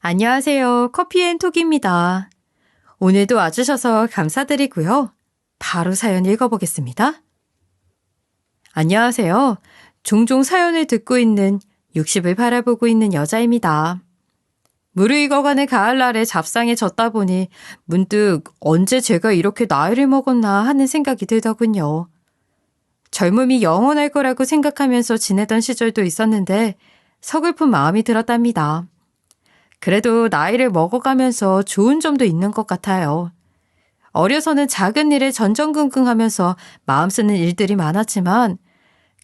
안녕하세요. 커피앤톡입니다. 오늘도 와주셔서 감사드리고요. 바로 사연 읽어보겠습니다. 안녕하세요. 종종 사연을 듣고 있는 60을 바라보고 있는 여자입니다. 무르익어가는 가을날에 잡상에 젖다 보니 문득 언제 제가 이렇게 나이를 먹었나 하는 생각이 들더군요. 젊음이 영원할 거라고 생각하면서 지내던 시절도 있었는데 서글픈 마음이 들었답니다. 그래도 나이를 먹어가면서 좋은 점도 있는 것 같아요. 어려서는 작은 일에 전전긍긍하면서 마음 쓰는 일들이 많았지만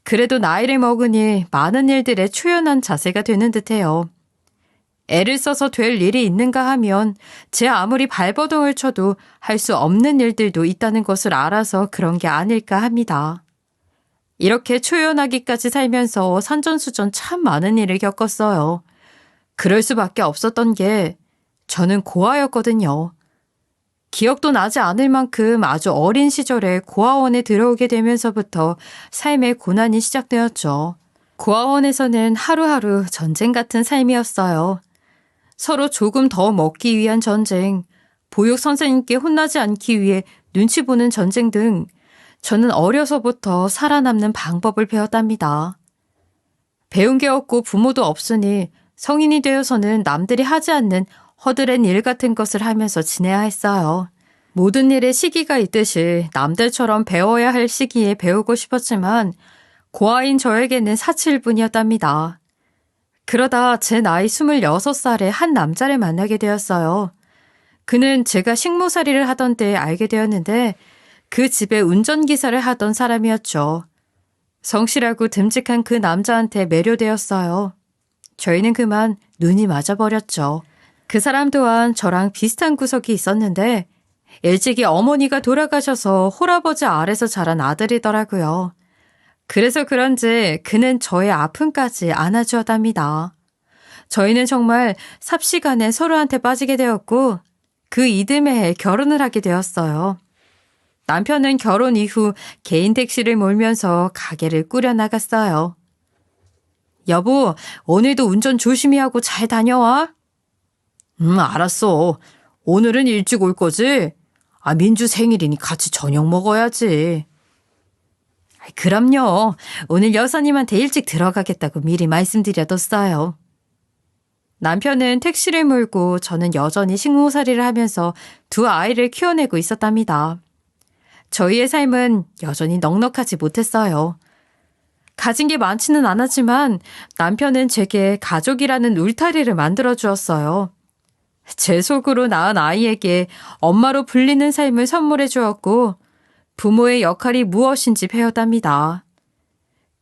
그래도 나이를 먹으니 많은 일들에 초연한 자세가 되는 듯해요. 애를 써서 될 일이 있는가 하면 제 아무리 발버둥을 쳐도 할 수 없는 일들도 있다는 것을 알아서 그런 게 아닐까 합니다. 이렇게 초연하기까지 살면서 산전수전 참 많은 일을 겪었어요. 그럴 수밖에 없었던 게 저는 고아였거든요. 기억도 나지 않을 만큼 아주 어린 시절에 고아원에 들어오게 되면서부터 삶의 고난이 시작되었죠. 고아원에서는 하루하루 전쟁 같은 삶이었어요. 서로 조금 더 먹기 위한 전쟁, 보육 선생님께 혼나지 않기 위해 눈치 보는 전쟁 등 저는 어려서부터 살아남는 방법을 배웠답니다. 배운 게 없고 부모도 없으니 성인이 되어서는 남들이 하지 않는 허드렛 일 같은 것을 하면서 지내야 했어요. 모든 일에 시기가 있듯이 남들처럼 배워야 할 시기에 배우고 싶었지만 고아인 저에게는 사치일뿐이었답니다. 그러다 제 나이 26살에 한 남자를 만나게 되었어요. 그는 제가 식모살이를 하던 때에 알게 되었는데 그 집에 운전기사를 하던 사람이었죠. 성실하고 듬직한 그 남자한테 매료되었어요. 저희는 그만 눈이 맞아버렸죠. 그 사람 또한 저랑 비슷한 구석이 있었는데 일찍이 어머니가 돌아가셔서 홀아버지 아래서 자란 아들이더라고요. 그래서 그런지 그는 저의 아픔까지 안아주었답니다. 저희는 정말 삽시간에 서로한테 빠지게 되었고 그 이듬해에 결혼을 하게 되었어요. 남편은 결혼 이후 개인 택시를 몰면서 가게를 꾸려나갔어요. 여보, 오늘도 운전 조심히 하고 잘 다녀와. 알았어. 오늘은 일찍 올 거지? 민주 생일이니 같이 저녁 먹어야지. 그럼요. 오늘 여사님한테 일찍 들어가겠다고 미리 말씀드려뒀어요. 남편은 택시를 몰고 저는 여전히 식모살이를 하면서 두 아이를 키워내고 있었답니다. 저희의 삶은 여전히 넉넉하지 못했어요. 가진 게 많지는 않았지만 남편은 제게 가족이라는 울타리를 만들어 주었어요. 제 속으로 낳은 아이에게 엄마로 불리는 삶을 선물해 주었고 부모의 역할이 무엇인지 배웠답니다.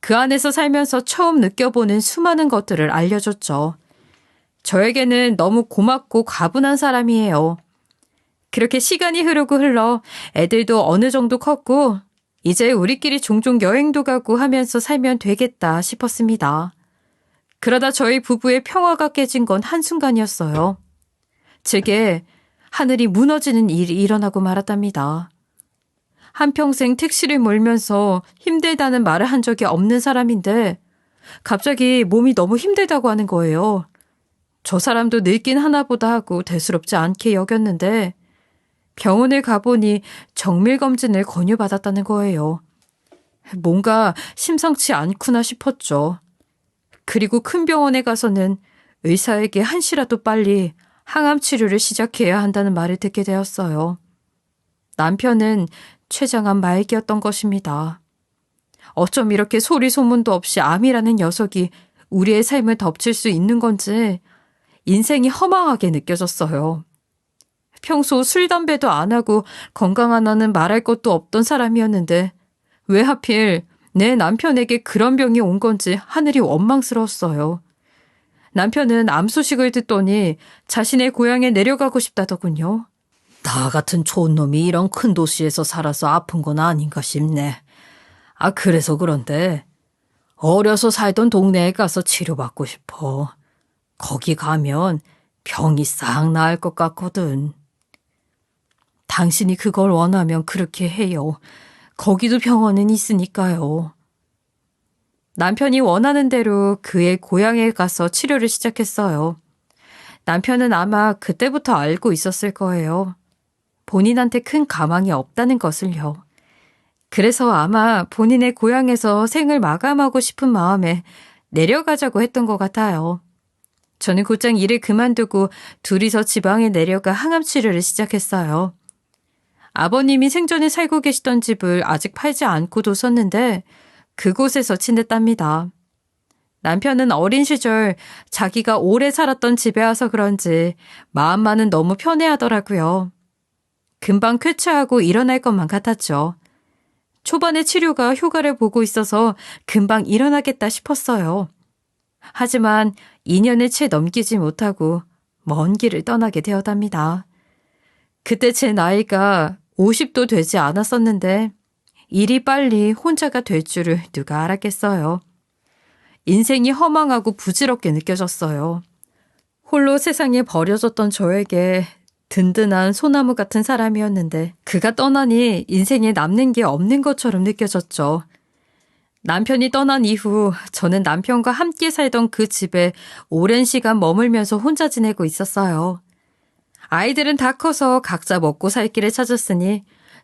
그 안에서 살면서 처음 느껴보는 수많은 것들을 알려줬죠. 저에게는 너무 고맙고 과분한 사람이에요. 그렇게 시간이 흘러 애들도 어느 정도 컸고 이제 우리끼리 종종 여행도 가고 하면서 살면 되겠다 싶었습니다. 그러다 저희 부부의 평화가 깨진 건 한순간이었어요. 제게 하늘이 무너지는 일이 일어나고 말았답니다. 한평생 택시를 몰면서 힘들다는 말을 한 적이 없는 사람인데 갑자기 몸이 너무 힘들다고 하는 거예요. 저 사람도 늙긴 하나보다 하고 대수롭지 않게 여겼는데 병원을 가보니 정밀검진을 권유받았다는 거예요. 뭔가 심상치 않구나 싶었죠. 그리고 큰 병원에 가서는 의사에게 한시라도 빨리 항암 치료를 시작해야 한다는 말을 듣게 되었어요. 남편은 췌장암 말기였던 것입니다. 어쩜 이렇게 소리 소문도 없이 암이라는 녀석이 우리의 삶을 덮칠 수 있는 건지 인생이 허망하게 느껴졌어요. 평소 술, 담배도 안 하고 건강 하나는 말할 것도 없던 사람이었는데 왜 하필 내 남편에게 그런 병이 온 건지 하늘이 원망스러웠어요. 남편은 암 소식을 듣더니 자신의 고향에 내려가고 싶다더군요. 나 같은 촌놈이 이런 큰 도시에서 살아서 아픈 건 아닌가 싶네. 그래서 그런데 어려서 살던 동네에 가서 치료받고 싶어. 거기 가면 병이 싹 나을 것 같거든. 당신이 그걸 원하면 그렇게 해요. 거기도 병원은 있으니까요. 남편이 원하는 대로 그의 고향에 가서 치료를 시작했어요. 남편은 아마 그때부터 알고 있었을 거예요. 본인한테 큰 가망이 없다는 것을요. 그래서 아마 본인의 고향에서 생을 마감하고 싶은 마음에 내려가자고 했던 것 같아요. 저는 곧장 일을 그만두고 둘이서 지방에 내려가 항암 치료를 시작했어요. 아버님이 생전에 살고 계시던 집을 아직 팔지 않고 뒀었는데 그곳에서 지냈답니다. 남편은 어린 시절 자기가 오래 살았던 집에 와서 그런지 마음만은 너무 편해하더라고요. 금방 쾌차하고 일어날 것만 같았죠. 초반에 치료가 효과를 보고 있어서 금방 일어나겠다 싶었어요. 하지만 2년을 채 넘기지 못하고 먼 길을 떠나게 되었답니다. 그때 제 나이가 50도 되지 않았었는데 이리 빨리 혼자가 될 줄을 누가 알았겠어요. 인생이 허망하고 부질없게 느껴졌어요. 홀로 세상에 버려졌던 저에게 든든한 소나무 같은 사람이었는데 그가 떠나니 인생에 남는 게 없는 것처럼 느껴졌죠. 남편이 떠난 이후 저는 남편과 함께 살던 그 집에 오랜 시간 머물면서 혼자 지내고 있었어요. 아이들은 다 커서 각자 먹고 살 길을 찾았으니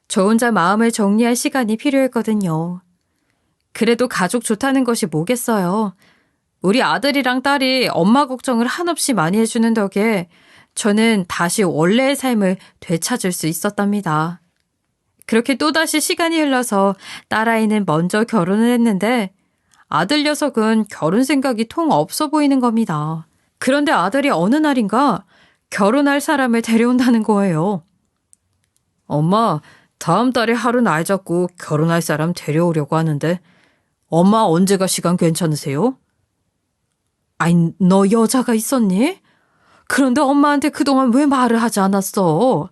저 혼자 마음을 정리할 시간이 필요했거든요. 그래도 가족 좋다는 것이 뭐겠어요. 우리 아들이랑 딸이 엄마 걱정을 한없이 많이 해주는 덕에 저는 다시 원래의 삶을 되찾을 수 있었답니다. 그렇게 또다시 시간이 흘러서 딸아이는 먼저 결혼을 했는데 아들 녀석은 결혼 생각이 통 없어 보이는 겁니다. 그런데 아들이 어느 날인가 결혼할 사람을 데려온다는 거예요. 엄마, 다음 달에 하루 날 잡고 결혼할 사람 데려오려고 하는데 엄마 언제가 시간 괜찮으세요? 아니, 너 여자가 있었니? 그런데 엄마한테 그동안 왜 말을 하지 않았어?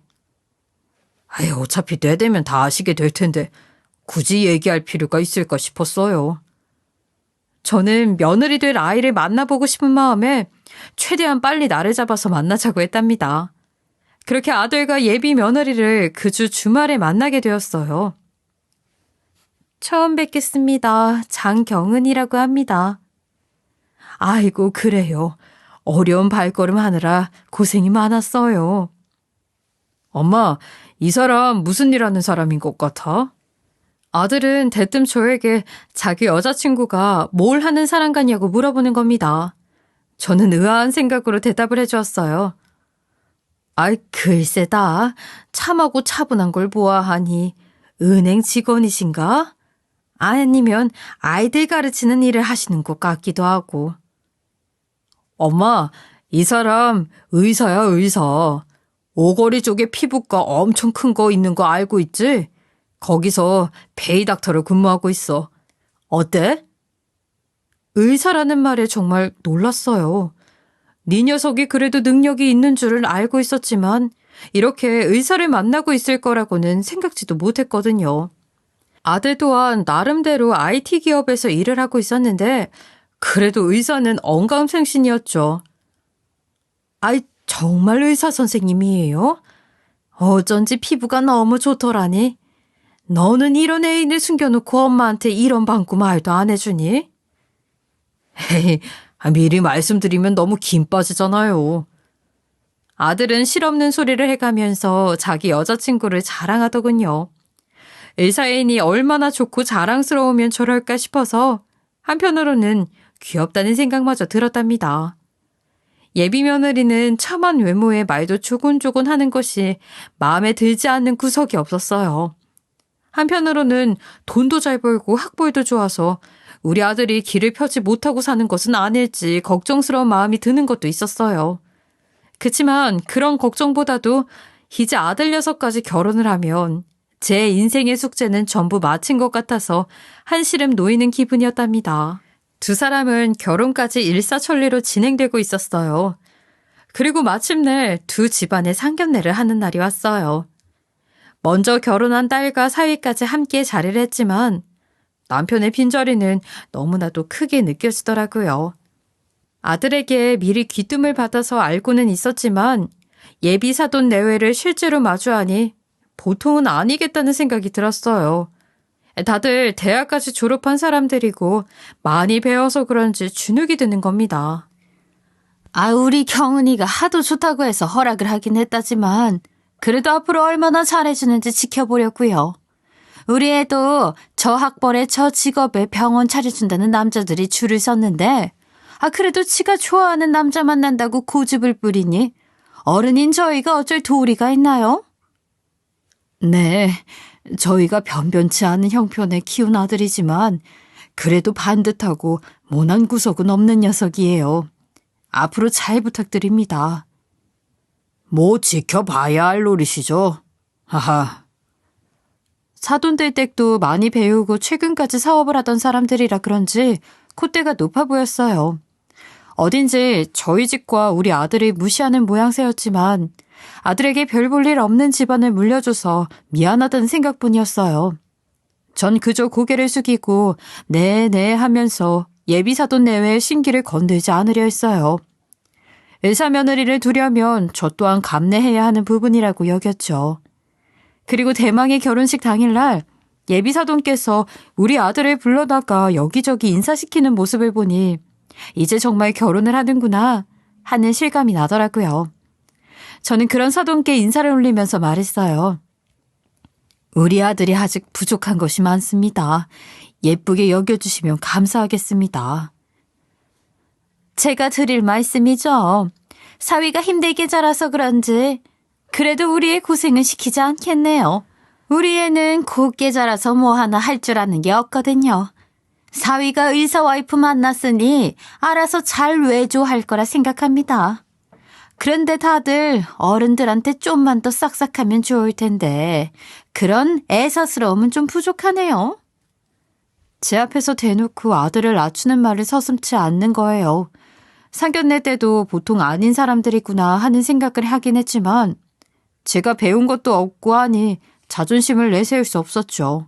아이, 어차피 되되면 다 아시게 될 텐데 굳이 얘기할 필요가 있을까 싶었어요. 저는 며느리 될 아이를 만나보고 싶은 마음에 최대한 빨리 날을 잡아서 만나자고 했답니다. 그렇게 아들과 예비 며느리를 그 주 주말에 만나게 되었어요. 처음 뵙겠습니다. 장경은이라고 합니다. 아이고, 그래요. 어려운 발걸음 하느라 고생이 많았어요. 엄마, 이 사람 무슨 일 하는 사람인 것 같아? 아들은 대뜸 저에게 자기 여자친구가 뭘 하는 사람 같냐고 물어보는 겁니다. 저는 의아한 생각으로 대답을 해주었어요. 아이, 글쎄다. 참하고 차분한 걸 보아하니 은행 직원이신가? 아니면 아이들 가르치는 일을 하시는 것 같기도 하고. 엄마, 이 사람 의사야, 의사. 오거리 쪽에 피부과 엄청 큰 거 있는 거 알고 있지? 거기서 베이 닥터로 근무하고 있어. 어때? 의사라는 말에 정말 놀랐어요. 네 녀석이 그래도 능력이 있는 줄은 알고 있었지만 이렇게 의사를 만나고 있을 거라고는 생각지도 못했거든요. 아들 또한 나름대로 IT 기업에서 일을 하고 있었는데 그래도 의사는 언감생신이었죠. 아이, 정말 의사 선생님이에요? 어쩐지 피부가 너무 좋더라니. 너는 이런 애인을 숨겨놓고 엄마한테 이런 방구 말도 안 해주니? 헤이, 미리 말씀드리면 너무 김 빠지잖아요. 아들은 실없는 소리를 해가면서 자기 여자친구를 자랑하더군요. 의사인이 얼마나 좋고 자랑스러우면 저럴까 싶어서 한편으로는 귀엽다는 생각마저 들었답니다. 예비 며느리는 참한 외모에 말도 조곤조곤 하는 것이 마음에 들지 않는 구석이 없었어요. 한편으로는 돈도 잘 벌고 학벌도 좋아서 우리 아들이 길을 펴지 못하고 사는 것은 아닐지 걱정스러운 마음이 드는 것도 있었어요. 그치만 그런 걱정보다도 이제 아들 녀석까지 결혼을 하면 제 인생의 숙제는 전부 마친 것 같아서 한시름 놓이는 기분이었답니다. 두 사람은 결혼까지 일사천리로 진행되고 있었어요. 그리고 마침내 두 집안의 상견례를 하는 날이 왔어요. 먼저 결혼한 딸과 사위까지 함께 자리를 했지만 남편의 빈자리는 너무나도 크게 느껴지더라고요. 아들에게 미리 귀뜸을 받아서 알고는 있었지만 예비 사돈 내외를 실제로 마주하니 보통은 아니겠다는 생각이 들었어요. 다들 대학까지 졸업한 사람들이고 많이 배워서 그런지 주눅이 드는 겁니다. 우리 경은이가 하도 좋다고 해서 허락을 하긴 했다지만 그래도 앞으로 얼마나 잘해주는지 지켜보려고요. 우리 애도 저 학벌에 저 직업에 병원 차려준다는 남자들이 줄을 섰는데 그래도 지가 좋아하는 남자 만난다고 고집을 부리니 어른인 저희가 어쩔 도리가 있나요? 네, 저희가 변변치 않은 형편에 키운 아들이지만 그래도 반듯하고 모난 구석은 없는 녀석이에요. 앞으로 잘 부탁드립니다. 뭐 지켜봐야 할 노릇이죠. 하하. 사돈들댁도 많이 배우고 최근까지 사업을 하던 사람들이라 그런지 콧대가 높아 보였어요. 어딘지 저희 집과 우리 아들을 무시하는 모양새였지만 아들에게 별 볼 일 없는 집안을 물려줘서 미안하다는 생각뿐이었어요. 전 그저 고개를 숙이고 네네 하면서 예비사돈 내외의 신기를 건들지 않으려 했어요. 의사 며느리를 두려면 저 또한 감내해야 하는 부분이라고 여겼죠. 그리고 대망의 결혼식 당일날 예비사돈께서 우리 아들을 불러다가 여기저기 인사시키는 모습을 보니 이제 정말 결혼을 하는구나 하는 실감이 나더라고요. 저는 그런 사돈께 인사를 올리면서 말했어요. 우리 아들이 아직 부족한 것이 많습니다. 예쁘게 여겨주시면 감사하겠습니다. 제가 드릴 말씀이죠. 사위가 힘들게 자라서 그런지 그래도 우리의 고생은 시키지 않겠네요. 우리 애는 곱게 자라서 뭐 하나 할 줄 아는 게 없거든요. 사위가 의사 와이프 만났으니 알아서 잘 외조할 거라 생각합니다. 그런데 다들 어른들한테 좀만 더 싹싹하면 좋을 텐데 그런 애사스러움은 좀 부족하네요. 제 앞에서 대놓고 아들을 낮추는 말을 서슴지 않는 거예요. 상견례 때도 보통 아닌 사람들이구나 하는 생각을 하긴 했지만 제가 배운 것도 없고 하니 자존심을 내세울 수 없었죠.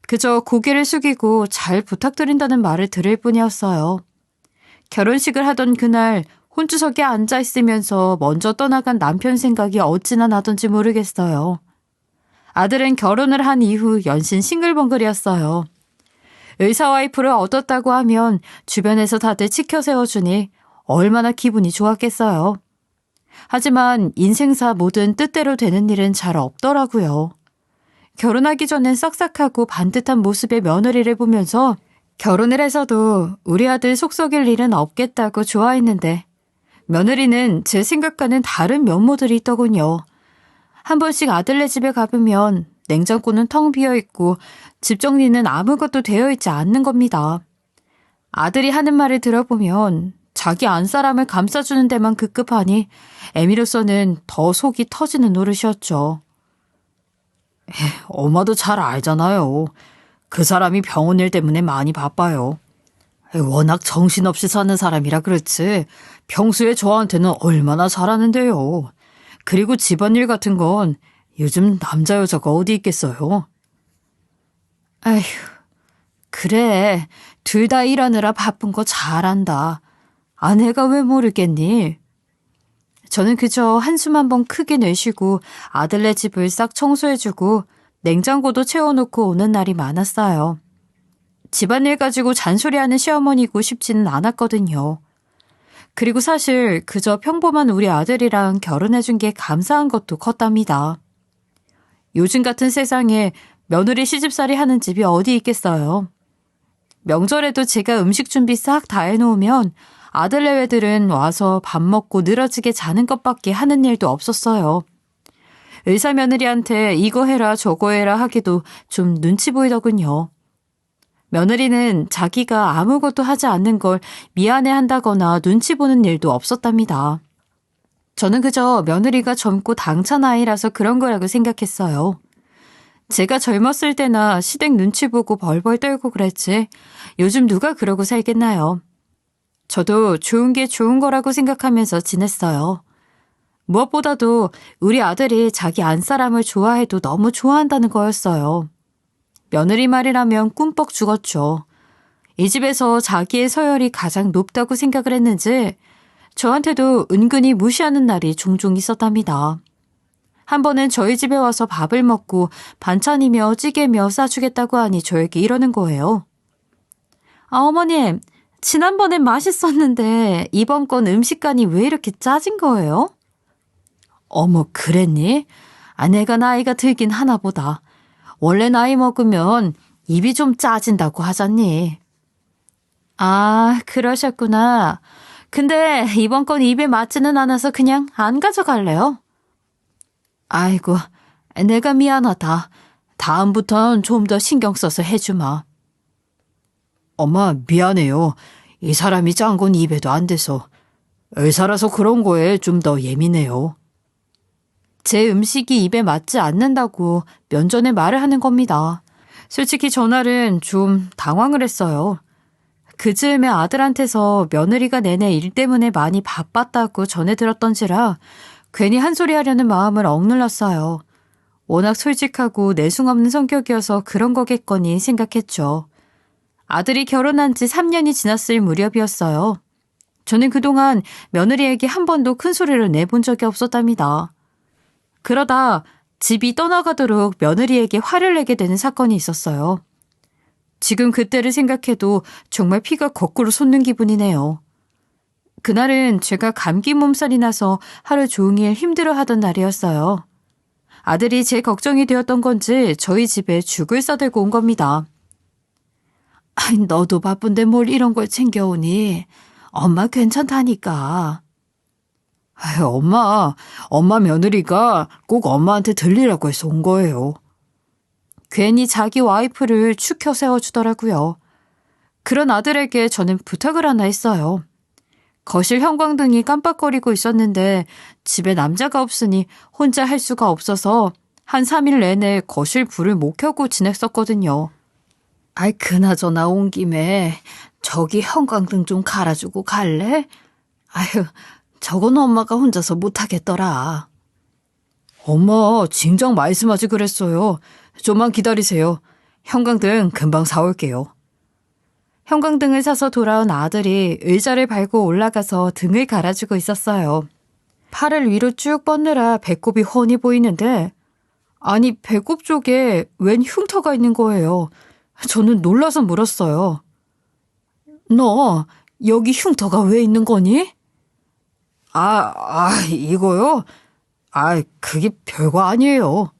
그저 고개를 숙이고 잘 부탁드린다는 말을 들을 뿐이었어요. 결혼식을 하던 그날 혼주석에 앉아 있으면서 먼저 떠나간 남편 생각이 어찌나 나던지 모르겠어요. 아들은 결혼을 한 이후 연신 싱글벙글이었어요. 의사 와이프를 얻었다고 하면 주변에서 다들 치켜 세워주니 얼마나 기분이 좋았겠어요. 하지만 인생사 뭐든 뜻대로 되는 일은 잘 없더라고요. 결혼하기 전엔 싹싹하고 반듯한 모습의 며느리를 보면서 결혼을 해서도 우리 아들 속 썩일 일은 없겠다고 좋아했는데 며느리는 제 생각과는 다른 면모들이 있더군요. 한 번씩 아들네 집에 가보면 냉장고는 텅 비어있고 집 정리는 아무것도 되어 있지 않는 겁니다. 아들이 하는 말을 들어보면 자기 안사람을 감싸주는 데만 급급하니 애미로서는 더 속이 터지는 노릇이었죠. 엄마도 잘 알잖아요. 그 사람이 병원 일 때문에 많이 바빠요. 워낙 정신없이 사는 사람이라 그렇지 평소에 저한테는 얼마나 잘하는데요. 그리고 집안일 같은 건 요즘 남자 여자가 어디 있겠어요. 아휴, 그래. 둘 다 일하느라 바쁜 거 잘한다. 아내가 왜 모르겠니? 저는 그저 한숨 한번 크게 내쉬고 아들네 집을 싹 청소해주고 냉장고도 채워놓고 오는 날이 많았어요. 집안일 가지고 잔소리하는 시어머니고 싶지는 않았거든요. 그리고 사실 그저 평범한 우리 아들이랑 결혼해준 게 감사한 것도 컸답니다. 요즘 같은 세상에 며느리 시집살이 하는 집이 어디 있겠어요. 명절에도 제가 음식 준비 싹 다 해놓으면 아들 내외들은 와서 밥 먹고 늘어지게 자는 것밖에 하는 일도 없었어요. 의사 며느리한테 이거 해라 저거 해라 하기도 좀 눈치 보이더군요. 며느리는 자기가 아무것도 하지 않는 걸 미안해한다거나 눈치 보는 일도 없었답니다. 저는 그저 며느리가 젊고 당찬 아이라서 그런 거라고 생각했어요. 제가 젊었을 때나 시댁 눈치 보고 벌벌 떨고 그랬지 요즘 누가 그러고 살겠나요? 저도 좋은 게 좋은 거라고 생각하면서 지냈어요. 무엇보다도 우리 아들이 자기 안사람을 좋아해도 너무 좋아한다는 거였어요. 며느리 말이라면 꿈뻑 죽었죠. 이 집에서 자기의 서열이 가장 높다고 생각을 했는지 저한테도 은근히 무시하는 날이 종종 있었답니다. 한 번은 저희 집에 와서 밥을 먹고 반찬이며 찌개며 싸주겠다고 하니 저에게 이러는 거예요. 어머님, 지난번엔 맛있었는데 이번 건 음식간이 왜 이렇게 짜진 거예요? 어머, 그랬니? 내가 나이가 들긴 하나 보다. 원래 나이 먹으면 입이 좀 짜진다고 하잖니. 아, 그러셨구나. 근데 이번 건 입에 맞지는 않아서 그냥 안 가져갈래요? 아이고, 내가 미안하다. 다음부턴 좀 더 신경 써서 해주마. 엄마, 미안해요. 이 사람이 짠 건 입에도 안 돼서. 의사라서 그런 거에 좀 더 예민해요. 제 음식이 입에 맞지 않는다고 면전에 말을 하는 겁니다. 솔직히 전날은 좀 당황을 했어요. 그 즈음에 아들한테서 며느리가 내내 일 때문에 많이 바빴다고 전해 들었던지라 괜히 한 소리 하려는 마음을 억눌렀어요. 워낙 솔직하고 내숭 없는 성격이어서 그런 거겠거니 생각했죠. 아들이 결혼한 지 3년이 지났을 무렵이었어요. 저는 그동안 며느리에게 한 번도 큰 소리를 내본 적이 없었답니다. 그러다 집이 떠나가도록 며느리에게 화를 내게 되는 사건이 있었어요. 지금 그때를 생각해도 정말 피가 거꾸로 솟는 기분이네요. 그날은 제가 감기 몸살이 나서 하루 종일 힘들어하던 날이었어요. 아들이 제 걱정이 되었던 건지 저희 집에 죽을 싸들고 온 겁니다. 너도 바쁜데 뭘 이런 걸 챙겨오니? 엄마 괜찮다니까. 엄마 며느리가 꼭 엄마한테 들리라고 해서 온 거예요. 괜히 자기 와이프를 추켜 세워주더라고요. 그런 아들에게 저는 부탁을 하나 했어요. 거실 형광등이 깜빡거리고 있었는데 집에 남자가 없으니 혼자 할 수가 없어서 한 3일 내내 거실 불을 못 켜고 지냈었거든요. 그나저나 온 김에 저기 형광등 좀 갈아주고 갈래? 저건 엄마가 혼자서 못하겠더라. 엄마, 진작 말씀하지 그랬어요. 좀만 기다리세요. 형광등 금방 사올게요. 형광등을 사서 돌아온 아들이 의자를 밟고 올라가서 등을 갈아주고 있었어요. 팔을 위로 쭉 뻗느라 배꼽이 훤히 보이는데 배꼽 쪽에 웬 흉터가 있는 거예요. 저는 놀라서 물었어요. 너 여기 흉터가 왜 있는 거니? 이거요? 그게 별거 아니에요.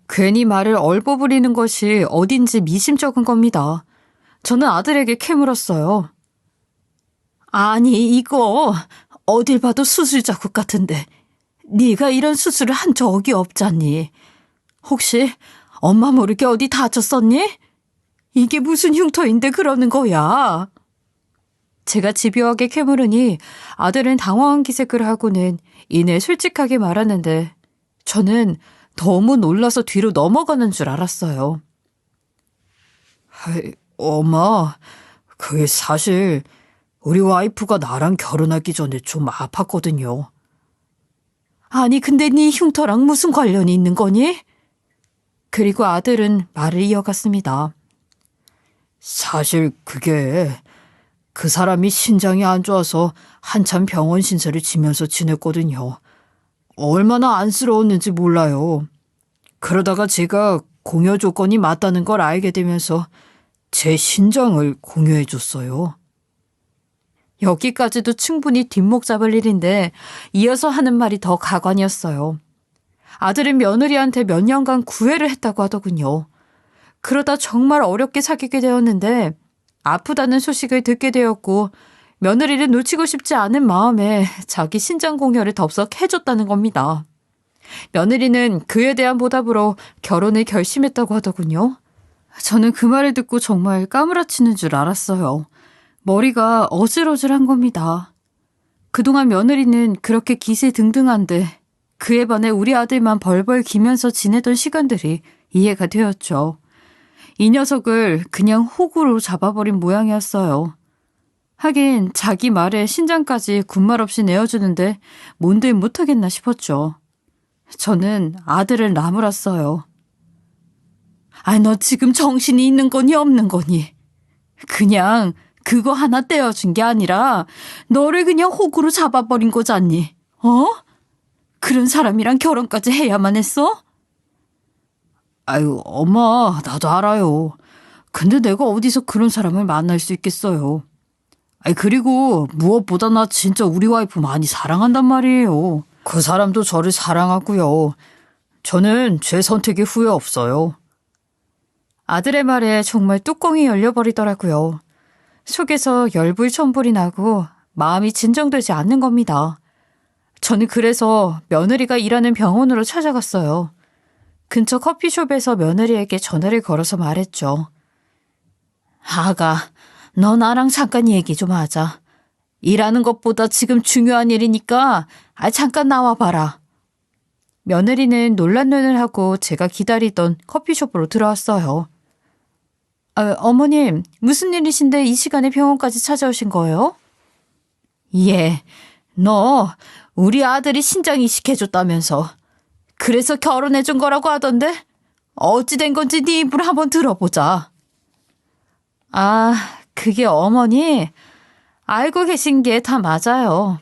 괜히 말을 얼버무리는 것이 어딘지 미심쩍은 겁니다. 저는 아들에게 캐물었어요. 이거 어딜 봐도 수술 자국 같은데 네가 이런 수술을 한 적이 없잖니. 혹시 엄마 모르게 어디 다쳤었니? 이게 무슨 흉터인데 그러는 거야? 제가 집요하게 캐물으니 아들은 당황한 기색을 하고는 이내 솔직하게 말하는데 저는 너무 놀라서 뒤로 넘어가는 줄 알았어요. 엄마, 그게 사실 우리 와이프가 나랑 결혼하기 전에 좀 아팠거든요. 근데 네 흉터랑 무슨 관련이 있는 거니? 그리고 아들은 말을 이어갔습니다. 사실 그게 그 사람이 신장이 안 좋아서 한참 병원 신세를 지면서 지냈거든요. 얼마나 안쓰러웠는지 몰라요. 그러다가 제가 공여 조건이 맞다는 걸 알게 되면서 제 신장을 공여해 줬어요. 여기까지도 충분히 뒷목 잡을 일인데 이어서 하는 말이 더 가관이었어요. 아들은 며느리한테 몇 년간 구애를 했다고 하더군요. 그러다 정말 어렵게 사귀게 되었는데 아프다는 소식을 듣게 되었고 며느리를 놓치고 싶지 않은 마음에 자기 신장 공여를 덥석 해줬다는 겁니다. 며느리는 그에 대한 보답으로 결혼을 결심했다고 하더군요. 저는 그 말을 듣고 정말 까무라치는 줄 알았어요. 머리가 어질어질한 겁니다. 그동안 며느리는 그렇게 기세등등한데 그에 반해 우리 아들만 벌벌 기면서 지내던 시간들이 이해가 되었죠. 이 녀석을 그냥 호구로 잡아버린 모양이었어요. 하긴 자기 말에 신장까지 군말 없이 내어주는데 뭔들 못하겠나 싶었죠. 저는 아들을 나무랐어요. 너 지금 정신이 있는 거니 없는 거니? 그냥 그거 하나 떼어준 게 아니라 너를 그냥 호구로 잡아버린 거잖니. 그런 사람이랑 결혼까지 해야만 했어? 엄마, 나도 알아요. 근데 내가 어디서 그런 사람을 만날 수 있겠어요. 그리고 무엇보다 나 진짜 우리 와이프 많이 사랑한단 말이에요. 그 사람도 저를 사랑하고요. 저는 제 선택에 후회 없어요. 아들의 말에 정말 뚜껑이 열려버리더라고요. 속에서 열불천불이 나고 마음이 진정되지 않는 겁니다. 저는 그래서 며느리가 일하는 병원으로 찾아갔어요. 근처 커피숍에서 며느리에게 전화를 걸어서 말했죠. 아가, 너 나랑 잠깐 얘기 좀 하자. 일하는 것보다 지금 중요한 일이니까 잠깐 나와봐라. 며느리는 놀란 눈을 하고 제가 기다리던 커피숍으로 들어왔어요. 어머님, 무슨 일이신데 이 시간에 병원까지 찾아오신 거예요? 예, 너 우리 아들이 신장 이식해줬다면서. 그래서 결혼해준 거라고 하던데 어찌 된 건지 네 입으로 한번 들어보자. 그게 어머니 알고 계신 게 다 맞아요.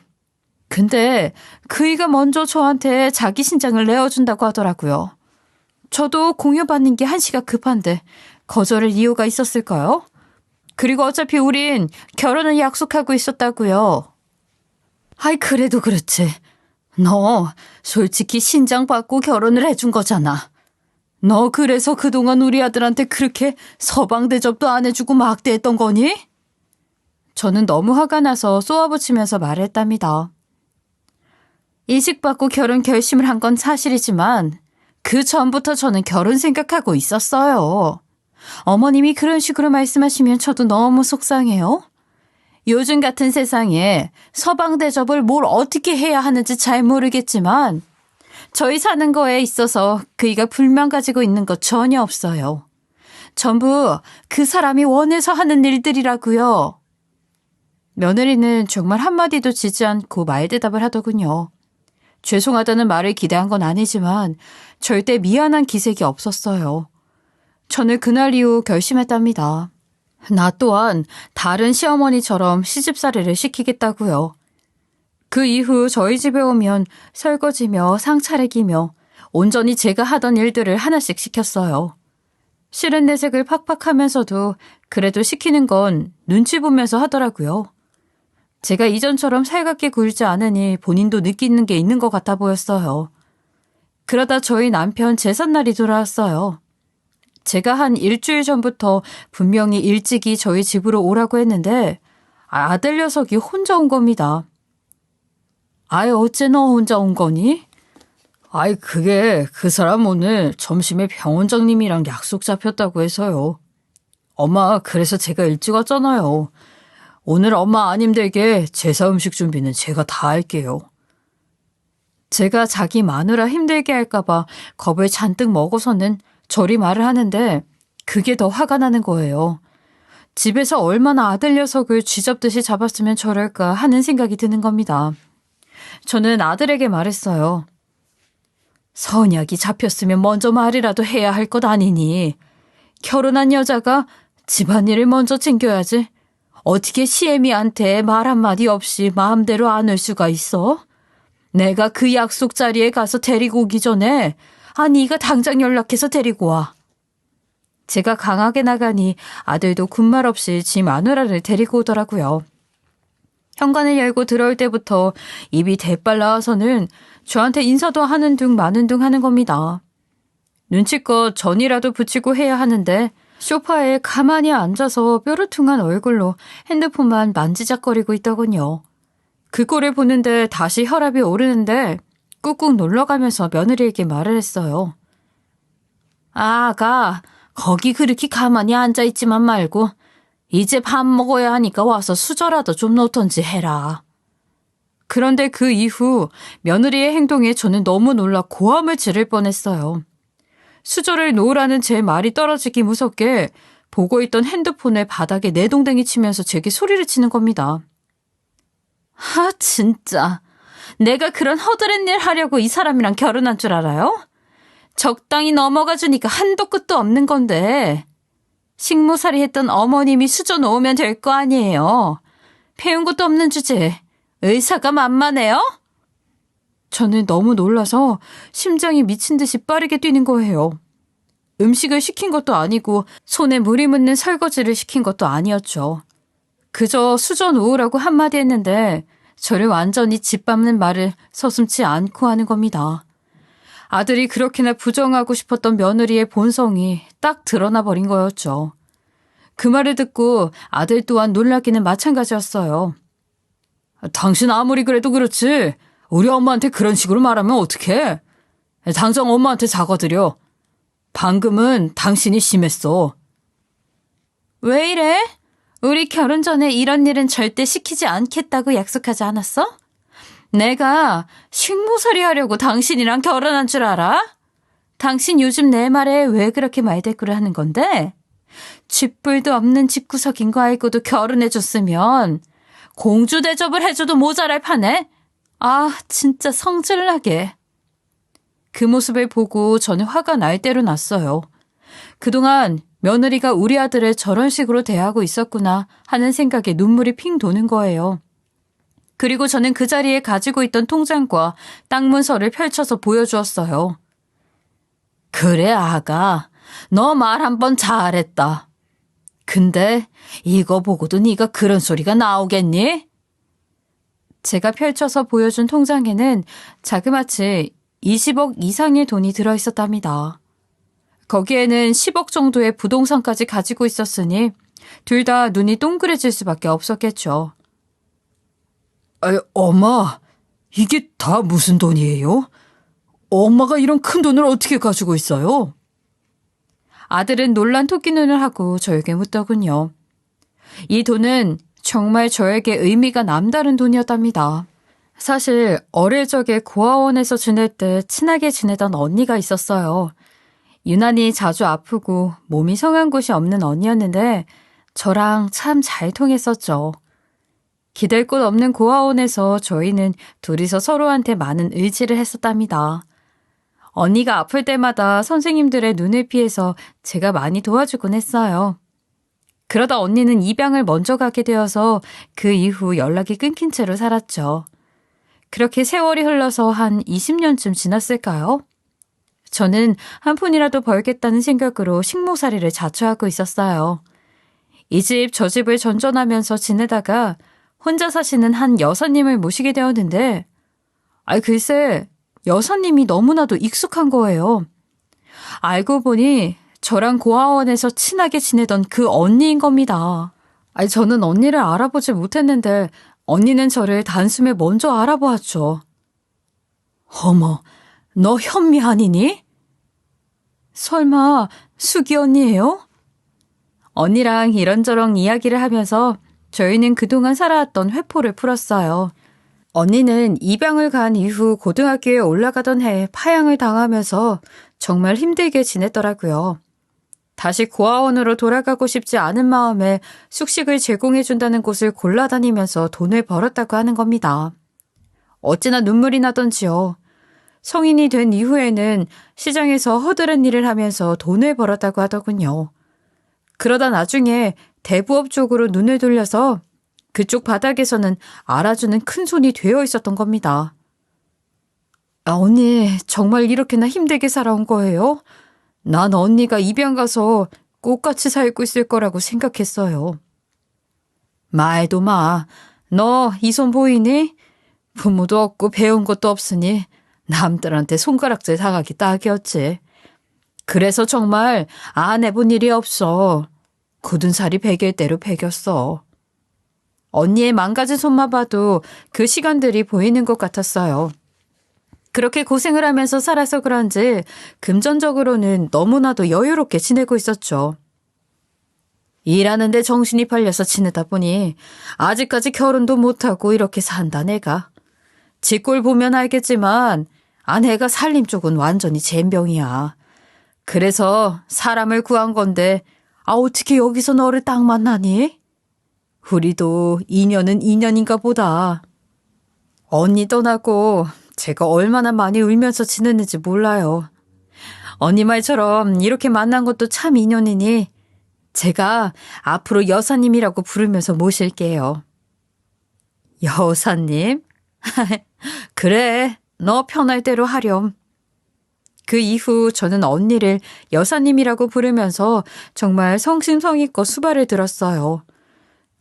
근데 그이가 먼저 저한테 자기 신장을 내어준다고 하더라고요. 저도 공유받는 게 한시가 급한데 거절할 이유가 있었을까요? 그리고 어차피 우린 결혼을 약속하고 있었다고요. 그래도 그렇지. 너 솔직히 신장 받고 결혼을 해준 거잖아. 너 그래서 그동안 우리 아들한테 그렇게 서방 대접도 안 해주고 막대했던 거니? 저는 너무 화가 나서 쏘아붙이면서 말했답니다. 이식받고 결혼 결심을 한 건 사실이지만 그 전부터 저는 결혼 생각하고 있었어요. 어머님이 그런 식으로 말씀하시면 저도 너무 속상해요. 요즘 같은 세상에 서방 대접을 뭘 어떻게 해야 하는지 잘 모르겠지만 저희 사는 거에 있어서 그이가 불만 가지고 있는 거 전혀 없어요. 전부 그 사람이 원해서 하는 일들이라고요. 며느리는 정말 한마디도 지지 않고 말대답을 하더군요. 죄송하다는 말을 기대한 건 아니지만 절대 미안한 기색이 없었어요. 저는 그날 이후 결심했답니다. 나 또한 다른 시어머니처럼 시집살이를 시키겠다고요. 그 이후 저희 집에 오면 설거지며 상 차리기며 온전히 제가 하던 일들을 하나씩 시켰어요. 싫은 내색을 팍팍 하면서도 그래도 시키는 건 눈치 보면서 하더라고요. 제가 이전처럼 살갑게 굴지 않으니 본인도 느끼는 게 있는 것 같아 보였어요. 그러다 저희 남편 제삿날이 돌아왔어요. 제가 한 일주일 전부터 분명히 일찍이 저희 집으로 오라고 했는데 아들 녀석이 혼자 온 겁니다. 어째 너 혼자 온 거니? 그게 그 사람 오늘 점심에 병원장님이랑 약속 잡혔다고 해서요. 엄마, 그래서 제가 일찍 왔잖아요. 오늘 엄마 안 힘들게 제사 음식 준비는 제가 다 할게요. 제가 자기 마누라 힘들게 할까봐 겁을 잔뜩 먹어서는 저리 말을 하는데 그게 더 화가 나는 거예요. 집에서 얼마나 아들 녀석을 쥐잡듯이 잡았으면 저럴까 하는 생각이 드는 겁니다. 저는 아들에게 말했어요. 선약이 잡혔으면 먼저 말이라도 해야 할 것 아니니. 결혼한 여자가 집안일을 먼저 챙겨야지. 어떻게 시애미한테 말 한마디 없이 마음대로 안 올 수가 있어? 내가 그 약속 자리에 가서 데리고 오기 전에 네가 당장 연락해서 데리고 와. 제가 강하게 나가니 아들도 군말 없이 지 마누라를 데리고 오더라고요. 현관을 열고 들어올 때부터 입이 대빨 나와서는 저한테 인사도 하는 둥 마는 둥 하는 겁니다. 눈치껏 전이라도 붙이고 해야 하는데 소파에 가만히 앉아서 뾰루퉁한 얼굴로 핸드폰만 만지작거리고 있더군요. 그 꼴을 보는데 다시 혈압이 오르는데 꾹꾹 눌러가면서 며느리에게 말을 했어요. 아가, 거기 그렇게 가만히 앉아있지만 말고 이제 밥 먹어야 하니까 와서 수저라도 좀 놓던지 해라. 그런데 그 이후 며느리의 행동에 저는 너무 놀라 고함을 지를 뻔했어요. 수저를 놓으라는 제 말이 떨어지기 무섭게 보고 있던 핸드폰을 바닥에 내동댕이 치면서 제게 소리를 치는 겁니다. 진짜. 내가 그런 허드렛 일 하려고 이 사람이랑 결혼한 줄 알아요? 적당히 넘어가 주니까 한도 끝도 없는 건데. 식모살이 했던 어머님이 수저 놓으면 될 거 아니에요. 배운 것도 없는 주제에 의사가 만만해요? 저는 너무 놀라서 심장이 미친 듯이 빠르게 뛰는 거예요. 음식을 시킨 것도 아니고 손에 물이 묻는 설거지를 시킨 것도 아니었죠. 그저 수저 놓으라고 한마디 했는데 저를 완전히 짓밟는 말을 서슴지 않고 하는 겁니다. 아들이 그렇게나 부정하고 싶었던 며느리의 본성이 딱 드러나 버린 거였죠. 그 말을 듣고 아들 또한 놀라기는 마찬가지였어요. 당신 아무리 그래도 그렇지 우리 엄마한테 그런 식으로 말하면 어떡해? 당장 엄마한테 사과드려. 방금은 당신이 심했어. 왜 이래? 우리 결혼 전에 이런 일은 절대 시키지 않겠다고 약속하지 않았어? 내가 식모살이 하려고 당신이랑 결혼한 줄 알아? 당신 요즘 내 말에 왜 그렇게 말대꾸를 하는 건데? 쥐뿔도 없는 집구석인 거 알고도 결혼해줬으면 공주 대접을 해줘도 모자랄 판에? 아, 진짜 성질나게. 그 모습을 보고 저는 화가 날 대로 났어요. 그동안 며느리가 우리 아들을 저런 식으로 대하고 있었구나 하는 생각에 눈물이 핑 도는 거예요. 그리고 저는 그 자리에 가지고 있던 통장과 땅 문서를 펼쳐서 보여주었어요. 그래, 아가. 너 말 한 번 잘했다. 근데 이거 보고도 네가 그런 소리가 나오겠니? 제가 펼쳐서 보여준 통장에는 자그마치 20억 이상의 돈이 들어있었답니다. 거기에는 10억 정도의 부동산까지 가지고 있었으니 둘 다 눈이 동그래질 수밖에 없었겠죠. 엄마, 이게 다 무슨 돈이에요? 엄마가 이런 큰 돈을 어떻게 가지고 있어요? 아들은 놀란 토끼 눈을 하고 저에게 묻더군요. 이 돈은 정말 저에게 의미가 남다른 돈이었답니다. 사실 어릴 적에 고아원에서 지낼 때 친하게 지내던 언니가 있었어요. 유난히 자주 아프고 몸이 성한 곳이 없는 언니였는데 저랑 참 잘 통했었죠. 기댈 곳 없는 고아원에서 저희는 둘이서 서로한테 많은 의지를 했었답니다. 언니가 아플 때마다 선생님들의 눈을 피해서 제가 많이 도와주곤 했어요. 그러다 언니는 입양을 먼저 가게 되어서 그 이후 연락이 끊긴 채로 살았죠. 그렇게 세월이 흘러서 한 20년쯤 지났을까요? 저는 한 푼이라도 벌겠다는 생각으로 식모살이를 자처하고 있었어요. 이 집 저 집을 전전하면서 지내다가 혼자 사시는 한 여사님을 모시게 되었는데 글쎄 여사님이 너무나도 익숙한 거예요. 알고 보니 저랑 고아원에서 친하게 지내던 그 언니인 겁니다. 저는 언니를 알아보지 못했는데 언니는 저를 단숨에 먼저 알아보았죠. 어머, 너 현미 아니니? 설마 수기 언니예요? 언니랑 이런저런 이야기를 하면서 저희는 그동안 살아왔던 회포를 풀었어요. 언니는 입양을 간 이후 고등학교에 올라가던 해에 파양을 당하면서 정말 힘들게 지냈더라고요. 다시 고아원으로 돌아가고 싶지 않은 마음에 숙식을 제공해준다는 곳을 골라다니면서 돈을 벌었다고 하는 겁니다. 어찌나 눈물이 나던지요. 성인이 된 이후에는 시장에서 허드렛 일을 하면서 돈을 벌었다고 하더군요. 그러다 나중에 대부업 쪽으로 눈을 돌려서 그쪽 바닥에서는 알아주는 큰 손이 되어 있었던 겁니다. 언니 정말 이렇게나 힘들게 살아온 거예요? 난 언니가 입양 가서 꽃같이 살고 있을 거라고 생각했어요. 말도 마. 너 이 손 보이니? 부모도 없고 배운 것도 없으니 남들한테 손가락질 당하기 딱이었지. 그래서 정말 안 해본 일이 없어. 굳은 살이 베길 대로 베겼어. 언니의 망가진 손만 봐도 그 시간들이 보이는 것 같았어요. 그렇게 고생을 하면서 살아서 그런지 금전적으로는 너무나도 여유롭게 지내고 있었죠. 일하는데 정신이 팔려서 지내다 보니 아직까지 결혼도 못하고 이렇게 산다 내가. 지 꼴 보면 알겠지만 아내가 살림 쪽은 완전히 젬병이야. 그래서 사람을 구한 건데 어떻게 여기서 너를 딱 만나니? 우리도 인연은 인연인가 보다. 언니 떠나고 제가 얼마나 많이 울면서 지냈는지 몰라요. 언니 말처럼 이렇게 만난 것도 참 인연이니 제가 앞으로 여사님이라고 부르면서 모실게요. 여사님? 그래, 너 편할 대로 하렴. 그 이후 저는 언니를 여사님이라고 부르면서 정말 성심성의껏 수발을 들었어요.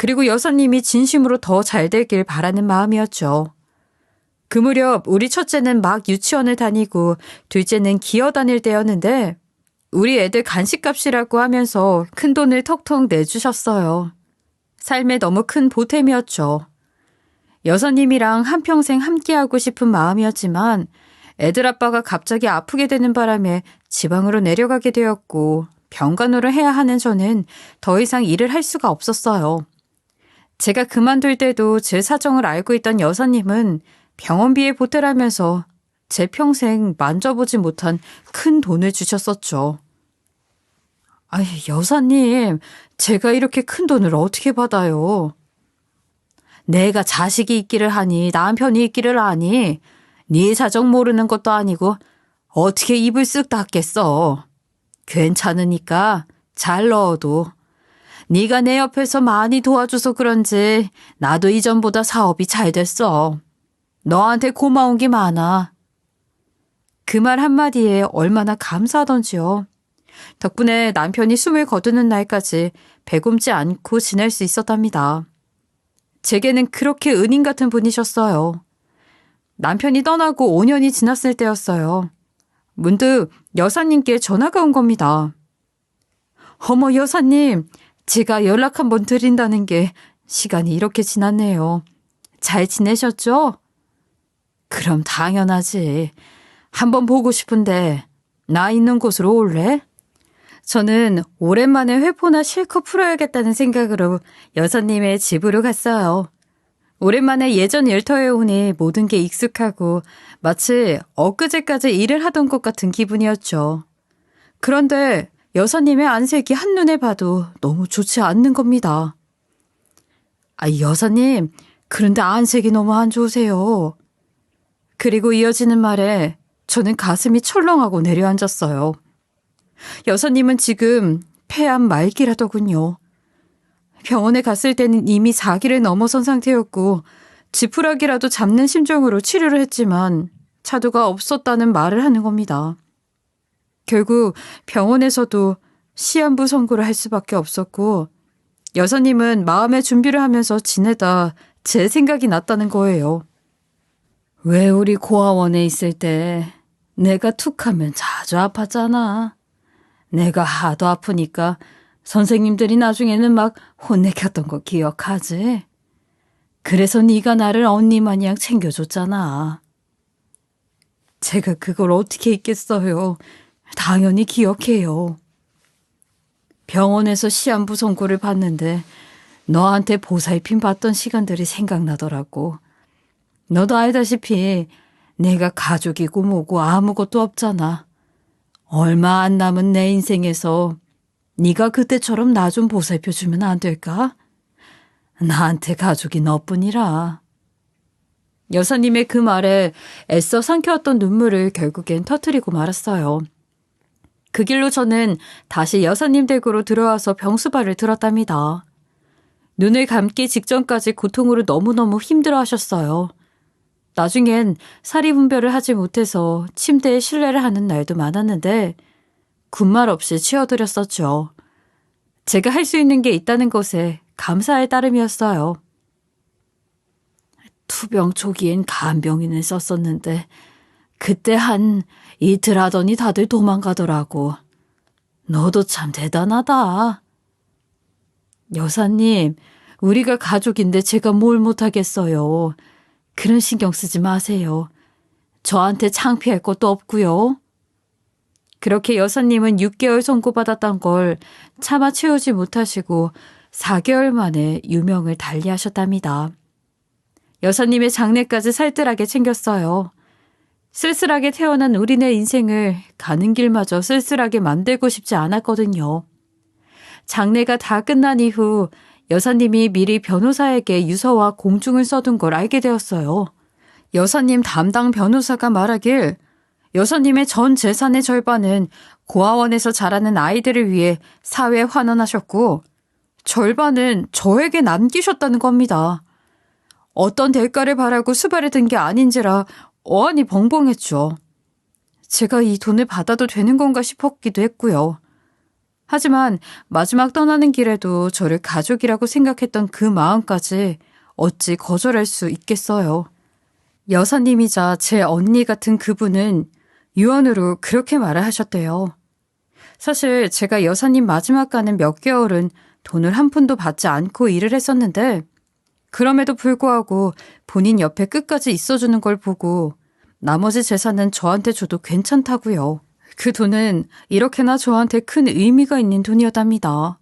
그리고 여사님이 진심으로 더 잘 되길 바라는 마음이었죠. 그 무렵 우리 첫째는 막 유치원을 다니고 둘째는 기어 다닐 때였는데 우리 애들 간식값이라고 하면서 큰돈을 턱턱 내주셨어요. 삶에 너무 큰 보탬이었죠. 여사님이랑 한평생 함께하고 싶은 마음이었지만 애들 아빠가 갑자기 아프게 되는 바람에 지방으로 내려가게 되었고 병간호를 해야 하는 저는 더 이상 일을 할 수가 없었어요. 제가 그만둘 때도 제 사정을 알고 있던 여사님은 병원비에 보태라면서 제 평생 만져보지 못한 큰 돈을 주셨었죠. 아이, 여사님, 제가 이렇게 큰 돈을 어떻게 받아요? 내가 자식이 있기를 하니 남편이 있기를 하니 네 사정 모르는 것도 아니고 어떻게 입을 쓱 닫겠어. 괜찮으니까 잘 넣어도. 네가 내 옆에서 많이 도와줘서 그런지 나도 이전보다 사업이 잘 됐어. 너한테 고마운 게 많아. 그 말 한마디에 얼마나 감사하던지요. 덕분에 남편이 숨을 거두는 날까지 배굶지 않고 지낼 수 있었답니다. 제게는 그렇게 은인 같은 분이셨어요. 남편이 떠나고 5년이 지났을 때였어요. 문득 여사님께 전화가 온 겁니다. 어머 여사님, 제가 연락 한번 드린다는 게 시간이 이렇게 지났네요. 잘 지내셨죠? 그럼 당연하지. 한번 보고 싶은데 나 있는 곳으로 올래? 저는 오랜만에 회포나 실컷 풀어야겠다는 생각으로 여사님의 집으로 갔어요. 오랜만에 예전 일터에 오니 모든 게 익숙하고 마치 엊그제까지 일을 하던 것 같은 기분이었죠. 그런데 여사님의 안색이 한눈에 봐도 너무 좋지 않는 겁니다. 아, 여사님, 그런데 안색이 너무 안 좋으세요. 그리고 이어지는 말에 저는 가슴이 철렁하고 내려앉았어요. 여사님은 지금 폐암 말기라더군요. 병원에 갔을 때는 이미 4기를 넘어선 상태였고 지푸라기라도 잡는 심정으로 치료를 했지만 차도가 없었다는 말을 하는 겁니다. 결국 병원에서도 시한부 선고를 할 수밖에 없었고 여사님은 마음의 준비를 하면서 지내다 제 생각이 났다는 거예요. 왜 우리 고아원에 있을 때 내가 툭하면 자주 아팠잖아. 내가 하도 아프니까 선생님들이 나중에는 막 혼내켰던 거 기억하지? 그래서 네가 나를 언니 마냥 챙겨줬잖아. 제가 그걸 어떻게 잊겠어요. 당연히 기억해요. 병원에서 시한부 선고를 받는데 너한테 보살핌 받던 시간들이 생각나더라고. 너도 알다시피 내가 가족이고 뭐고 아무것도 없잖아. 얼마 안 남은 내 인생에서 네가 그때처럼 나 좀 보살펴주면 안 될까? 나한테 가족이 너뿐이라. 여사님의 그 말에 애써 삼켜왔던 눈물을 결국엔 터뜨리고 말았어요. 그 길로 저는 다시 여사님 댁으로 들어와서 병수발을 들었답니다. 눈을 감기 직전까지 고통으로 너무너무 힘들어하셨어요. 나중엔 사리분별을 하지 못해서 침대에 실내를 하는 날도 많았는데 군말 없이 치워드렸었죠. 제가 할 수 있는 게 있다는 것에 감사할 따름이었어요. 투병 초기엔 간병인을 썼었는데 그때 한 이틀 하더니 다들 도망가더라고. 너도 참 대단하다. 여사님, 우리가 가족인데 제가 뭘 못하겠어요. 그런 신경 쓰지 마세요. 저한테 창피할 것도 없고요. 그렇게 여사님은 6개월 선고받았던 걸 차마 채우지 못하시고 4개월 만에 유명을 달리하셨답니다. 여사님의 장례까지 살뜰하게 챙겼어요. 쓸쓸하게 태어난 우리네 인생을 가는 길마저 쓸쓸하게 만들고 싶지 않았거든요. 장례가 다 끝난 이후 여사님이 미리 변호사에게 유서와 공증을 써둔 걸 알게 되었어요. 여사님 담당 변호사가 말하길 여사님의 전 재산의 절반은 고아원에서 자라는 아이들을 위해 사회에 환원하셨고 절반은 저에게 남기셨다는 겁니다. 어떤 대가를 바라고 수발을 든 게 아닌지라 어안이 벙벙했죠. 제가 이 돈을 받아도 되는 건가 싶었기도 했고요. 하지만 마지막 떠나는 길에도 저를 가족이라고 생각했던 그 마음까지 어찌 거절할 수 있겠어요. 여사님이자 제 언니 같은 그분은 유언으로 그렇게 말을 하셨대요. 사실 제가 여사님 마지막 가는 몇 개월은 돈을 한 푼도 받지 않고 일을 했었는데 그럼에도 불구하고 본인 옆에 끝까지 있어주는 걸 보고 나머지 재산은 저한테 줘도 괜찮다고요. 그 돈은 이렇게나 저한테 큰 의미가 있는 돈이었답니다.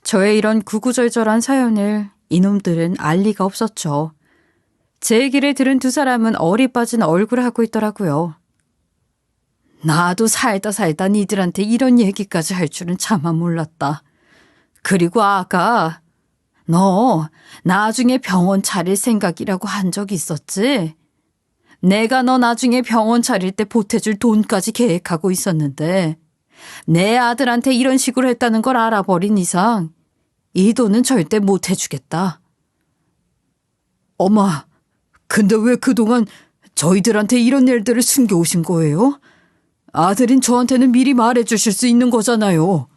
저의 이런 구구절절한 사연을 이놈들은 알 리가 없었죠. 제 얘기를 들은 두 사람은 얼이 빠진 얼굴을 하고 있더라고요. 나도 살다 니들한테 이런 얘기까지 할 줄은 차마 몰랐다. 그리고 아까 너 나중에 병원 차릴 생각이라고 한 적 있었지? 내가 너 나중에 병원 차릴 때 보태줄 돈까지 계획하고 있었는데 내 아들한테 이런 식으로 했다는 걸 알아버린 이상 이 돈은 절대 못 해주겠다. 엄마, 근데 왜 그동안 저희들한테 이런 일들을 숨겨오신 거예요? 아들인 저한테는 미리 말해주실 수 있는 거잖아요.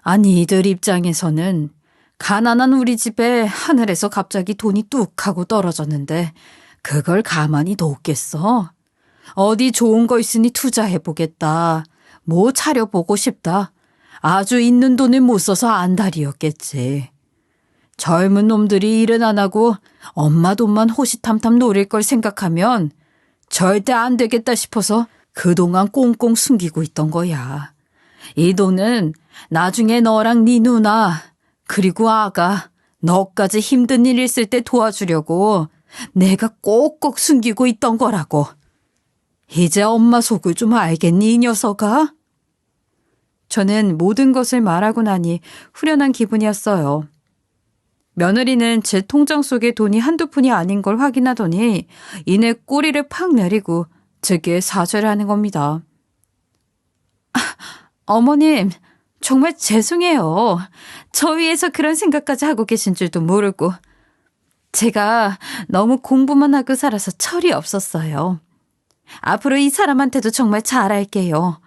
아니, 이들 입장에서는 가난한 우리 집에 하늘에서 갑자기 돈이 뚝 하고 떨어졌는데 그걸 가만히 놓겠어? 어디 좋은 거 있으니 투자해보겠다. 뭐 차려보고 싶다. 아주 있는 돈을 못 써서 안달이었겠지. 젊은 놈들이 일은 안 하고 엄마 돈만 호시탐탐 노릴 걸 생각하면 절대 안 되겠다 싶어서 그동안 꽁꽁 숨기고 있던 거야. 이 돈은 나중에 너랑 네 누나 그리고 아가 너까지 힘든 일 있을 때 도와주려고 내가 꼭꼭 숨기고 있던 거라고. 이제 엄마 속을 좀 알겠니, 이 녀석아? 저는 모든 것을 말하고 나니 후련한 기분이었어요. 며느리는 제 통장 속에 돈이 한두 푼이 아닌 걸 확인하더니 이내 꼬리를 팍 내리고 제게 사죄를 하는 겁니다. 어머님, 정말 죄송해요. 저 위해서 그런 생각까지 하고 계신 줄도 모르고. 제가 너무 공부만 하고 살아서 철이 없었어요. 앞으로 이 사람한테도 정말 잘할게요.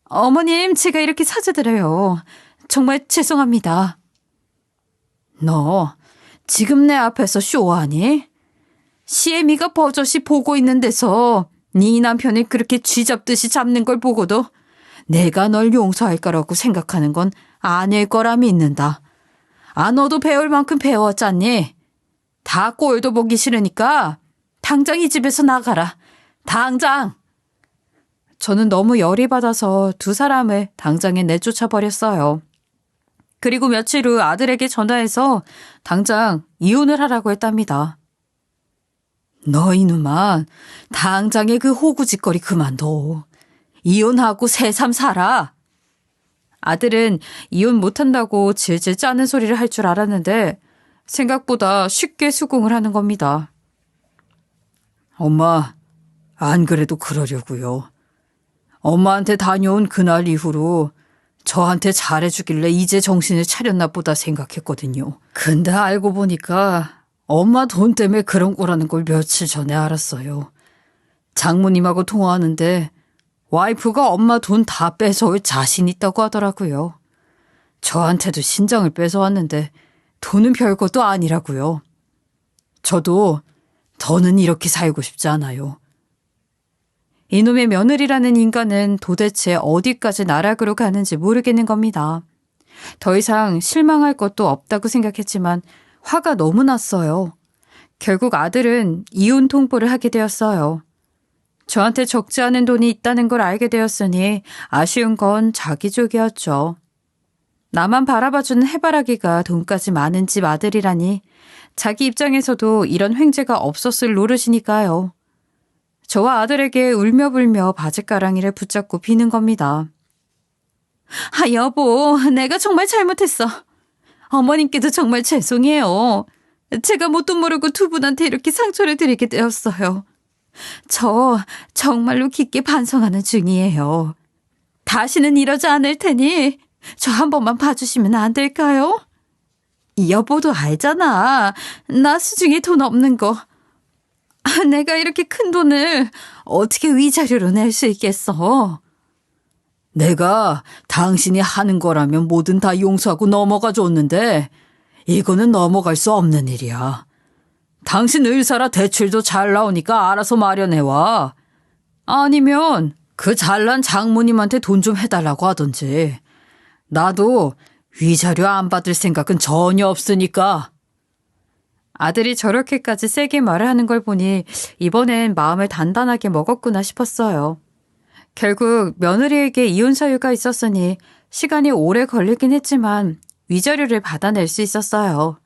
어머님, 제가 이렇게 사죄드려요. 정말 죄송합니다. 너 지금 내 앞에서 쇼하니? 시애미가 버젓이 보고 있는 데서 네 남편이 그렇게 쥐잡듯이 잡는 걸 보고도 내가 널 용서할 거라고 생각하는 건 아닐 거라 믿는다. 아, 너도 배울 만큼 배웠잖니? 다 꼴도 보기 싫으니까 당장 이 집에서 나가라. 당장! 저는 너무 열이 받아서 두 사람을 당장에 내쫓아 버렸어요. 그리고 며칠 후 아들에게 전화해서 당장 이혼을 하라고 했답니다. 너 이놈아, 당장에 그 호구짓거리 그만둬. 이혼하고 새삼 살아. 아들은 이혼 못한다고 질질 짜는 소리를 할 줄 알았는데 생각보다 쉽게 수긍을 하는 겁니다. 엄마, 안 그래도 그러려고요. 엄마한테 다녀온 그날 이후로 저한테 잘해주길래 이제 정신을 차렸나 보다 생각했거든요. 근데 알고 보니까 엄마 돈 때문에 그런 거라는 걸 며칠 전에 알았어요. 장모님하고 통화하는데 와이프가 엄마 돈 다 뺏어올 자신 있다고 하더라고요. 저한테도 신장을 뺏어왔는데 돈은 별것도 아니라고요. 저도 더는 이렇게 살고 싶지 않아요. 이놈의 며느리라는 인간은 도대체 어디까지 나락으로 가는지 모르겠는 겁니다. 더 이상 실망할 것도 없다고 생각했지만 화가 너무 났어요. 결국 아들은 이혼 통보를 하게 되었어요. 저한테 적지 않은 돈이 있다는 걸 알게 되었으니 아쉬운 건 자기 쪽이었죠. 나만 바라봐주는 해바라기가 돈까지 많은 집 아들이라니 자기 입장에서도 이런 횡재가 없었을 노릇이니까요. 저와 아들에게 울며불며 바짓가랑이를 붙잡고 비는 겁니다. 아, 여보, 내가 정말 잘못했어. 어머님께도 정말 죄송해요. 제가 뭣도 모르고 두 분한테 이렇게 상처를 드리게 되었어요. 저 정말로 깊게 반성하는 중이에요. 다시는 이러지 않을 테니 저 한 번만 봐주시면 안 될까요? 여보도 알잖아. 나 수중에 돈 없는 거. 내가 이렇게 큰 돈을 어떻게 위자료로 낼 수 있겠어? 내가 당신이 하는 거라면 뭐든 다 용서하고 넘어가 줬는데 이거는 넘어갈 수 없는 일이야. 당신 의사라 대출도 잘 나오니까 알아서 마련해와. 아니면 그 잘난 장모님한테 돈 좀 해달라고 하던지. 나도 위자료 안 받을 생각은 전혀 없으니까. 아들이 저렇게까지 세게 말을 하는 걸 보니 이번엔 마음을 단단하게 먹었구나 싶었어요. 결국 며느리에게 이혼 사유가 있었으니 시간이 오래 걸리긴 했지만 위자료를 받아낼 수 있었어요.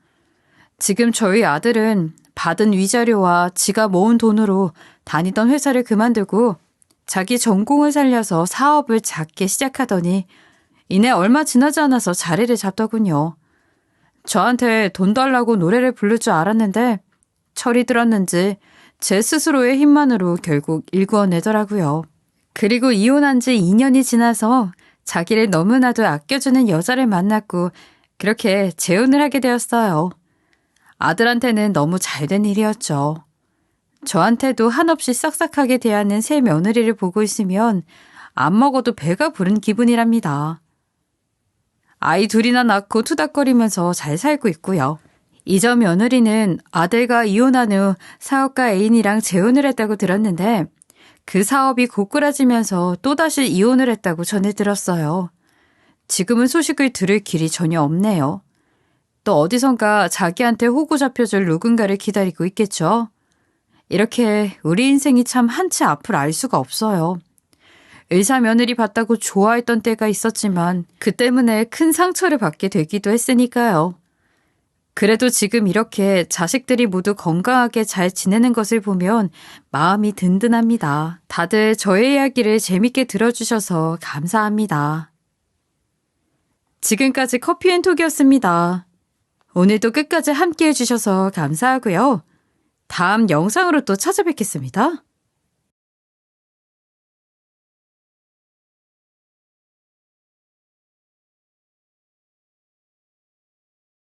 지금 저희 아들은 받은 위자료와 지가 모은 돈으로 다니던 회사를 그만두고 자기 전공을 살려서 사업을 작게 시작하더니 이내 얼마 지나지 않아서 자리를 잡더군요. 저한테 돈 달라고 노래를 부를 줄 알았는데 철이 들었는지 제 스스로의 힘만으로 결국 일구어내더라고요. 그리고 이혼한 지 2년이 지나서 자기를 너무나도 아껴주는 여자를 만났고 그렇게 재혼을 하게 되었어요. 아들한테는 너무 잘된 일이었죠. 저한테도 한없이 싹싹하게 대하는 새 며느리를 보고 있으면 안 먹어도 배가 부른 기분이랍니다. 아이 둘이나 낳고 투닥거리면서 잘 살고 있고요. 이전 며느리는 아들과 이혼한 후 사업가 애인이랑 재혼을 했다고 들었는데 그 사업이 고꾸라지면서 또다시 이혼을 했다고 전해 들었어요. 지금은 소식을 들을 길이 전혀 없네요. 또 어디선가 자기한테 호구 잡혀줄 누군가를 기다리고 있겠죠. 이렇게 우리 인생이 참 한치 앞을 알 수가 없어요. 의사 며느리 봤다고 좋아했던 때가 있었지만 그 때문에 큰 상처를 받게 되기도 했으니까요. 그래도 지금 이렇게 자식들이 모두 건강하게 잘 지내는 것을 보면 마음이 든든합니다. 다들 저의 이야기를 재밌게 들어주셔서 감사합니다. 지금까지 커피앤톡이었습니다. 오늘도 끝까지 함께 해주셔서 감사하고요. 다음 영상으로 또 찾아뵙겠습니다.